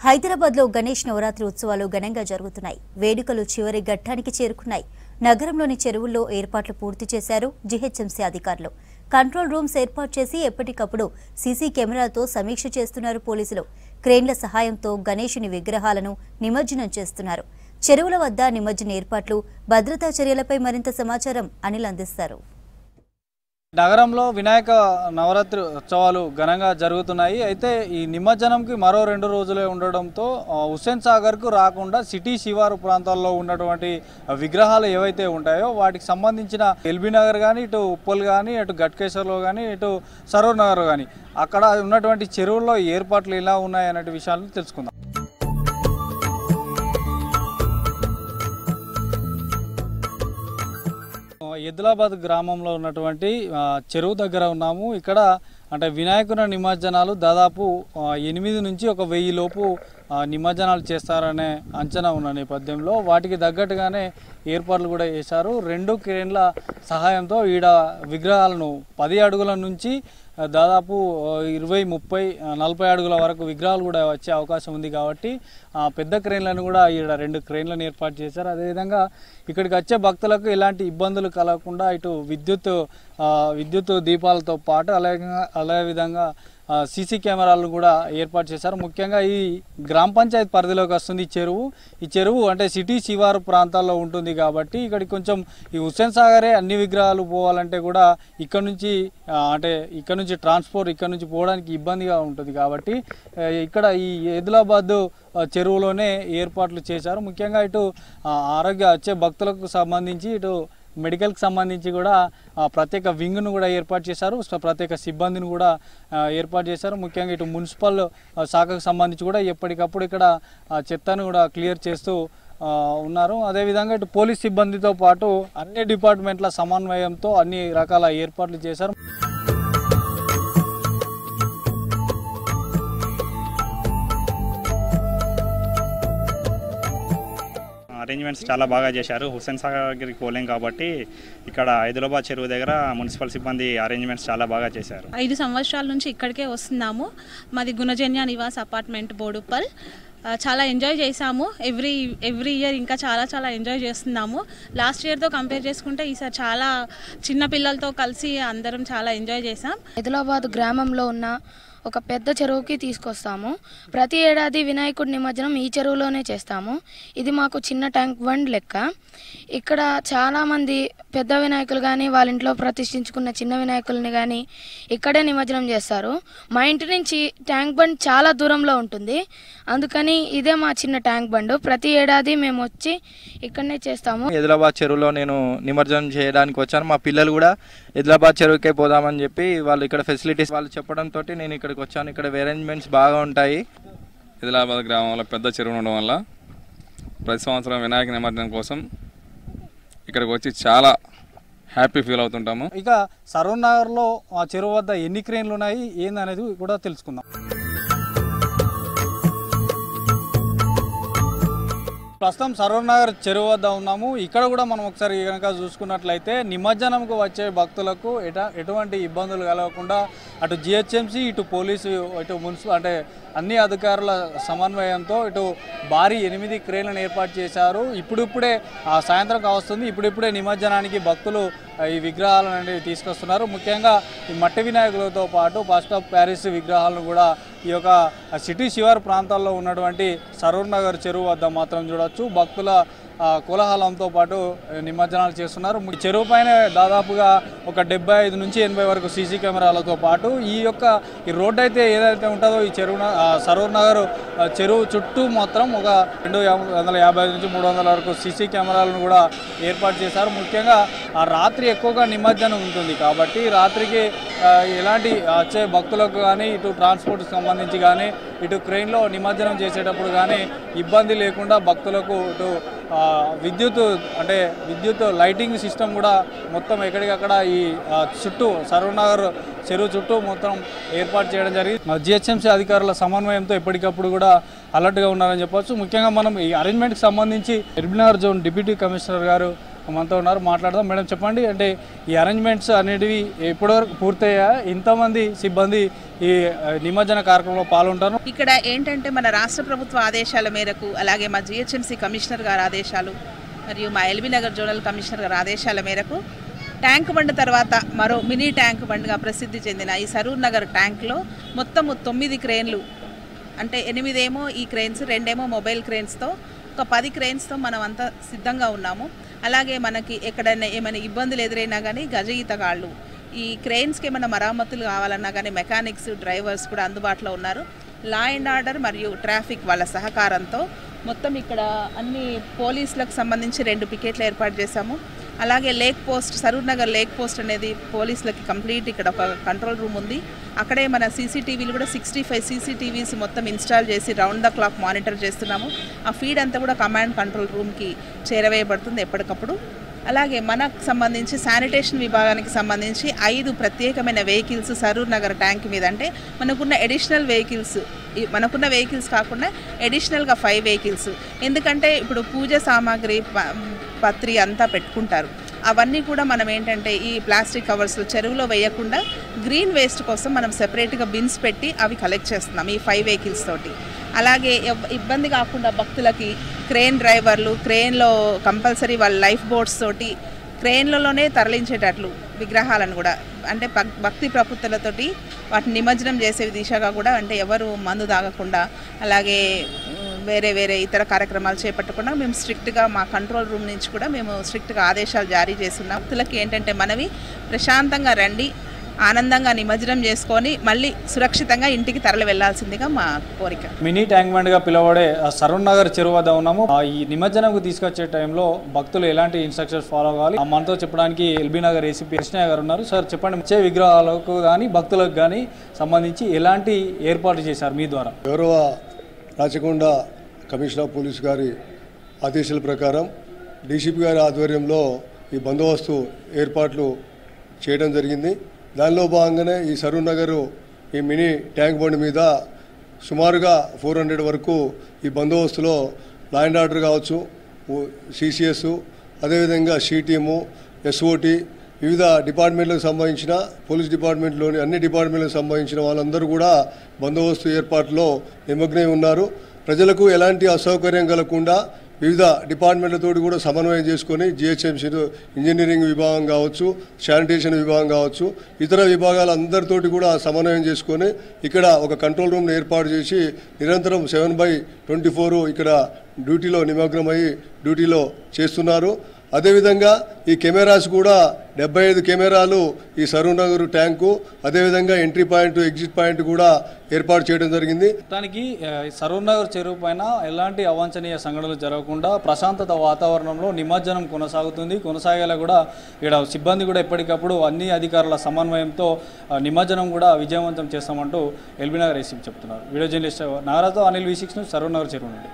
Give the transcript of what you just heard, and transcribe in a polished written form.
హైదరాబాద్లో గణేష్ నవరాత్రి ఉత్సవాలు ఘనంగా జరుగుతున్నాయి. వేడుకలు చివరి ఘట్టానికి చేరుకున్నాయి. నగరంలోని చెరువుల్లో ఏర్పాట్లు పూర్తి చేశారు జీహెచ్ఎంసీ అధికారులు. కంట్రోల్ రూమ్స్ ఏర్పాటు చేసి ఎప్పటికప్పుడు సీసీ కెమెరాలతో సమీక్ష చేస్తున్నారు పోలీసులు. క్రేన్ల సహాయంతో గణేశుని విగ్రహాలను నిమజ్జనం చేస్తున్నారు. చెరువుల వద్ద నిమజ్జన ఏర్పాట్లు, భద్రతా చర్యలపై మరింత సమాచారం అనిల్ అందిస్తారు. నగరంలో వినాయక నవరాత్రి ఉత్సవాలు ఘనంగా జరుగుతున్నాయి. అయితే ఈ నిమజ్జనంకి మరో 2 రోజులే ఉండడంతో హుస్సేన్ సాగర్కు రాకుండా సిటీ శివారు ప్రాంతాల్లో ఉన్నటువంటి విగ్రహాలు ఏవైతే ఉంటాయో వాటికి సంబంధించిన ఎల్బీ నగర్ కానీ, ఇటు ఉప్పల్ కానీ, ఇటు గట్కేశ్వర్లో కానీ, ఇటు సరోర్ నగర్ కానీ అక్కడ ఉన్నటువంటి చెరువుల్లో ఏర్పాట్లు ఎలా ఉన్నాయి అనే విషయాలను తెలుసుకుందాం. ఎద్దులాబాద్ గ్రామంలో ఉన్నటువంటి చెరువు దగ్గర ఉన్నాము. ఇక్కడ అంటే వినాయకుని నిమజ్జనాలు దాదాపు 8 నుంచి 1000 లోపు నిమజ్జనాలు చేస్తారనే అంచనా ఉన్న నేపథ్యంలో వాటికి తగ్గట్టుగానే ఏర్పాట్లు కూడా చేశారు. 2 క్రేన్ల సహాయంతో ఈడ విగ్రహాలను 10 అడుగుల నుంచి దాదాపు 20, 30, 40 అడుగుల వరకు విగ్రహాలు కూడా వచ్చే అవకాశం ఉంది. కాబట్టి పెద్ద క్రేన్లను కూడా ఈడ 2 క్రేన్లను ఏర్పాటు చేశారు. అదేవిధంగా ఇక్కడికి వచ్చే భక్తులకు ఎలాంటి ఇబ్బందులు కలగకుండా ఇటు విద్యుత్ దీపాలతో పాటు అదే విధంగా సీసీ కెమెరాలను కూడా ఏర్పాటు చేశారు. ముఖ్యంగా ఈ గ్రామ పంచాయతీ పరిధిలోకి వస్తుంది ఈ చెరువు అంటే సిటీ శివారు ప్రాంతాల్లో ఉంటుంది. కాబట్టి ఇక్కడికి కొంచెం ఈ హుస్సేన్ సాగరే అన్ని విగ్రహాలు పోవాలంటే కూడా ఇక్కడ నుంచి ట్రాన్స్పోర్ట్ ఇక్కడ నుంచి పోవడానికి ఇబ్బందిగా ఉంటుంది. కాబట్టి ఇక్కడ ఈ ఆదిలాబాద్ చెరువులోనే ఏర్పాట్లు చేశారు. ముఖ్యంగా ఇటు వచ్చే భక్తులకు సంబంధించి ఇటు మెడికల్కి సంబంధించి కూడా ప్రత్యేక వింగ్ను కూడా ఏర్పాటు చేశారు. ప్రత్యేక సిబ్బందిని కూడా ఏర్పాటు చేశారు. ముఖ్యంగా ఇటు మున్సిపల్ శాఖకు సంబంధించి కూడా ఎప్పటికప్పుడు ఇక్కడ చెత్తను కూడా క్లియర్ చేస్తూ ఉన్నారు. అదేవిధంగా ఇటు పోలీస్ సిబ్బందితో పాటు అన్ని డిపార్ట్మెంట్ల సమన్వయంతో అన్ని రకాల ఏర్పాట్లు చేశారు. అరేంజ్మెంట్స్ చాలా బాగా చేశారు. హుస్సేన్ సాగర్కి పోలేం కాబట్టి ఇక్కడ ఆదిలాబాద్ చెరువు దగ్గర మున్సిపల్ సిబ్బంది అరేంజ్మెంట్స్ చాలా బాగా చేశారు. 5 సంవత్సరాల నుంచి ఇక్కడికే వస్తున్నాము. మాది గుణజన్య నివాస్ అపార్ట్మెంట్ బోడుప్పల్. చాలా ఎంజాయ్ చేసాము. ఎవ్రీ ఇయర్ ఇంకా చాలా ఎంజాయ్ చేస్తున్నాము. లాస్ట్ ఇయర్తో కంపేర్ చేసుకుంటే ఈసారి చాలా చిన్న పిల్లలతో కలిసి అందరం చాలా ఎంజాయ్ చేసాం. ఆదిలాబాద్ గ్రామంలో ఉన్న ఒక పెద్ద చెరువుకి తీసుకొస్తాము. ప్రతి ఏడాది వినాయకుడి నిమజ్జనం ఈ చెరువులోనే చేస్తాము. ఇది మాకు చిన్న ట్యాంక్ బండ్ లెక్క. ఇక్కడ చాలామంది పెద్ద వినాయకులు కానీ వాళ్ళ ఇంట్లో ప్రతిష్ఠించుకున్న చిన్న వినాయకుల్ని కానీ ఇక్కడే నిమజ్జనం చేస్తారు. మా ఇంటి నుంచి ట్యాంక్ బండ్ చాలా దూరంలో ఉంటుంది. అందుకని ఇదే మా చిన్న ట్యాంక్ బండ్. ప్రతి ఏడాది మేము వచ్చి ఇక్కడనే చేస్తాము. ఆదిలాబాద్ చెరువులో నేను నిమజ్జనం చేయడానికి వచ్చాను. మా పిల్లలు కూడా ఆదిలాబాద్ చెరువుకే పోదామని చెప్పి వాళ్ళు ఇక్కడ ఫెసిలిటీస్ వాళ్ళు చెప్పడంతో నేను ఇక్కడికి వచ్చాను. ఇక్కడ అరేంజ్మెంట్స్ బాగా ఉంటాయి. ఆదిలాబాద్ గ్రామంలో పెద్ద చెరువు ఉండడం వల్ల ప్రతి సంవత్సరం వినాయక నిమజ్జనం కోసం ఇక్కడికి వచ్చి చాలా హ్యాపీ ఫీల్ అవుతుంటాము. ఇక సరోర్ నగర్లో ఆ చెరువు వద్ద ఎన్ని క్రేన్లు ఉన్నాయి ఏందనేది కూడా తెలుసుకుందాం. ప్రస్తుతం సరోర్ నగర్ చెరువు వద్ద ఉన్నాము. ఇక్కడ కూడా మనం ఒకసారి కనుక చూసుకున్నట్లయితే నిమజ్జనంకు వచ్చే భక్తులకు ఎటువంటి ఇబ్బందులు కలగకుండా అటు జిహెచ్ఎంసీ, ఇటు పోలీసు, ఇటు మున్సిపల్ అన్ని అధికారుల సమన్వయంతో ఇటు భారీ 8 క్రేన్లను ఏర్పాటు చేశారు. ఇప్పుడిప్పుడే సాయంత్రం కావస్తుంది. ఇప్పుడిప్పుడే నిమజ్జనానికి భక్తులు ఈ విగ్రహాలను అనేవి తీసుకొస్తున్నారు. ముఖ్యంగా ఈ మట్టి వినాయకులతో పాటు ప్లాస్టర్ ఆఫ్ ప్యారిస్ విగ్రహాలను కూడా ఈ యొక్క సిటీ శివారు ప్రాంతాల్లో ఉన్నటువంటి సరోర్ నగర్ చెరువు వద్ద మాత్రం చూడొచ్చు. భక్తుల కోలాహలంతో పాటు నిమజ్జనాలు చేస్తున్నారు. చెరువు పైన దాదాపుగా ఒక 75 నుంచి 80 వరకు సీసీ కెమెరాలతో పాటు ఈ రోడ్డు అయితే ఏదైతే ఉంటుందో ఈ సరోర్ నగర్ చెరువు చుట్టూ మాత్రం ఒక 250 నుంచి 300 వరకు సీసీ కెమెరాలను కూడా ఏర్పాటు చేశారు. ముఖ్యంగా రాత్రి ఎక్కువగా నిమజ్జనం ఉంటుంది కాబట్టి రాత్రికి ఎలాంటి వచ్చే భక్తులకు కానీ ఇటు ట్రాన్స్పోర్ట్కి సంబంధించి కానీ ఇటు క్రెయిన్లో నిమజ్జనం చేసేటప్పుడు కానీ ఇబ్బంది లేకుండా భక్తులకు ఇటు విద్యుత్ లైటింగ్ సిస్టమ్ కూడా మొత్తం ఎక్కడికక్కడ ఈ చుట్టూ సరోర్ నగర్ చెరువు చుట్టూ మొత్తం ఏర్పాటు చేయడం జరిగింది. జిహెచ్ఎంసీ అధికారుల సమన్వయంతో ఎప్పటికప్పుడు కూడా అలర్ట్గా ఉన్నారని చెప్పవచ్చు. ముఖ్యంగా మనం ఈ అరేంజ్మెంట్కి సంబంధించి LB Nagar zone deputy commissioner గారు మనతో ఉన్నారు, మాట్లాడదాం. మేడం చెప్పండి, అంటే ఈ అరేంజ్మెంట్స్ అనేటివి ఎప్పటివరకు పూర్తయ్యా? ఇంతమంది సిబ్బంది ఈ నిమజ్జన కార్యక్రమంలో పాల్గొంటారు? ఇక్కడ ఏంటంటే మన రాష్ట్ర ప్రభుత్వ ఆదేశాల మేరకు, అలాగే మా జిహెచ్ఎంసీ కమిషనర్ గారి ఆదేశాలు మరియు మా ఎల్బీ నగర్ జోనల్ కమిషనర్ గారి ఆదేశాల మేరకు ట్యాంక్ బండ్ తర్వాత మరో మినీ ట్యాంక్ బండ్గా ప్రసిద్ధి చెందిన ఈ సరూర్ నగర్ ట్యాంక్లో మొత్తము 9 క్రేన్లు, అంటే 8 ఏమో ఈ క్రేన్స్, 2 ఏమో మొబైల్ క్రేన్స్తో, ఒక 10 క్రేన్స్తో మనం అంతా సిద్ధంగా ఉన్నాము. అలాగే మనకి ఎక్కడైనా ఏమైనా ఇబ్బందులు ఎదురైనా కానీ గజ ఈతగాళ్ళు, ఈ క్రెయిన్స్కి ఏమైనా మరమ్మతులు కావాలన్నా కానీ మెకానిక్స్, డ్రైవర్స్ కూడా అందుబాటులో ఉన్నారు. లా అండ్ ఆర్డర్ మరియు ట్రాఫిక్ వాళ్ళ సహకారంతో మొత్తం ఇక్కడ అన్ని పోలీసులకు సంబంధించి 2 పికెట్లు ఏర్పాటు చేశాము. అలాగే lake post, Saroor Nagar lake post అనేది పోలీసులకి కంప్లీట్ ఇక్కడ ఒక కంట్రోల్ రూమ్ ఉంది. అక్కడే మన సీసీటీవీలు కూడా 65 సీసీటీవీస్ మొత్తం ఇన్స్టాల్ చేసి రౌండ్ ద క్లాక్ మానిటర్ చేస్తున్నాము. ఆ ఫీడ్ అంతా కూడా కమాండ్ కంట్రోల్ రూమ్కి చేరవేయబడుతుంది ఎప్పటికప్పుడు. అలాగే మనకు సంబంధించి శానిటేషన్ విభాగానికి సంబంధించి 5 ప్రత్యేకమైన వెహికల్స్ సరూర్ నగర్ ట్యాంక్ మీద, అంటే మనకున్న అడిషనల్ వెహికల్స్, మనకున్న వెహికల్స్ కాకుండా అడిషనల్గా 5 వెహికల్స్. ఎందుకంటే ఇప్పుడు పూజ సామాగ్రి, పత్రి అంతా పెట్టుకుంటారు. అవన్నీ కూడా మనం ఏంటంటే ఈ ప్లాస్టిక్ కవర్స్లో చెరువులో వేయకుండా గ్రీన్ వేస్ట్ కోసం మనం సెపరేట్గా బిన్స్ పెట్టి అవి కలెక్ట్ చేస్తున్నాం ఈ 5 వెహికల్స్ తోటి. అలాగే ఇబ్బంది కాకుండా భక్తులకి క్రేన్ డ్రైవర్లు, క్రేన్లో కంపల్సరీ వాళ్ళ లైఫ్ బోట్స్ తోటి క్రేన్లలోనే తరలించేటట్లు విగ్రహాలను కూడా, అంటే భక్తి ప్రపత్తులతోటి వాటిని నిమజ్జనం చేసే దిశగా కూడా, అంటే ఎవరు మందు తాగకుండా అలాగే వేరే ఇతర కార్యక్రమాలు చేపట్టకుండా మేము స్ట్రిక్ట్గా మా కంట్రోల్ రూమ్ నుంచి కూడా మేము స్ట్రిక్ట్గా ఆదేశాలు జారీ చేస్తున్నాం. భక్తులకి ఏంటంటే మనవి ప్రశాంతంగా రండి, ఆనందంగా నిమజ్జనం చేసుకొని మళ్ళీ సురక్షితంగా ఇంటికి తరలి వెళ్లాల్సిందిగా మా కోరిక. మినీ ట్యాంక్ బండ్గా పిలువబడే సరూర్ నగర్ చెరువు వద్ద ఉన్నాము. ఈ నిమజ్జనంకు తీసుకొచ్చే టైంలో భక్తులు ఎలాంటి ఇన్స్ట్రక్షన్స్ ఫాలో కావాలి మనతో చెప్పడానికి ఎల్బీ నగర్ ఏసీపీ కృష్ణయ్య గారు ఉన్నారు. సార్ చెప్పండి, వచ్చే విగ్రహాలకు కానీ భక్తులకు కానీ సంబంధించి ఎలాంటి ఏర్పాటు చేశారు మీ ద్వారా? గౌరవ రాచకొండ కమిషనర్ ఆఫ్ పోలీస్ గారి ఆదేశాల ప్రకారం డీసీపీ గారి ఆధ్వర్యంలో ఈ బందోబస్తు ఏర్పాట్లు చేయడం జరిగింది. దానిలో భాగంగానే ఈ సరూర్ నగర్ ఈ మినీ ట్యాంక్ బండ్ మీద సుమారుగా 400 వరకు ఈ బందోబస్తులో లా అండ్ ఆర్డర్ కావచ్చు, సిసిఎస్, అదేవిధంగా సిటీఎము, ఎస్ఓటి, వివిధ డిపార్ట్మెంట్లకు సంబంధించిన పోలీస్ డిపార్ట్మెంట్లోని అన్ని డిపార్ట్మెంట్లకు సంబంధించిన వాళ్ళందరూ కూడా బందోబస్తు ఏర్పాట్లో నిమగ్నమై ఉన్నారు. ప్రజలకు ఎలాంటి అసౌకర్యం కలగకుండా వివిధ డిపార్ట్మెంట్లతో కూడా సమన్వయం చేసుకొని జిహెచ్ఎంసీ ఇంజనీరింగ్ విభాగం కావచ్చు, శానిటేషన్ విభాగం కావచ్చు, ఇతర విభాగాలందరితోటి కూడా సమన్వయం చేసుకొని ఇక్కడ ఒక కంట్రోల్ రూమ్ని ఏర్పాటు చేసి నిరంతరం 7/24 ఇక్కడ డ్యూటీలో నిమగ్నమై డ్యూటీలో చేస్తున్నారు. అదేవిధంగా ఈ కెమెరాస్ కూడా 75 కెమెరాలు ఈ సరూర్ నగర్ ట్యాంకు, అదేవిధంగా ఎంట్రీ పాయింట్, ఎగ్జిట్ పాయింట్ కూడా ఏర్పాటు చేయడం జరిగింది. దానికి సరూర్ నగర్ చెరువు పైన ఎలాంటి అవాంఛనీయ సంఘటనలు జరగకుండా ప్రశాంతత వాతావరణంలో నిమజ్జనం కొనసాగేలా కూడా ఇక్కడ సిబ్బంది కూడా ఎప్పటికప్పుడు అన్ని అధికారుల సమన్వయంతో నిమజ్జనం కూడా విజయవంతం చేస్తామంటూ ఎల్బీ నగర్ ఏసీపీ చెప్తున్నారు. వీడియో జర్నలిస్ట్ నాగరాజుతో అనిల్ V6 సరూర్ నగర్ చెరువు నుండి.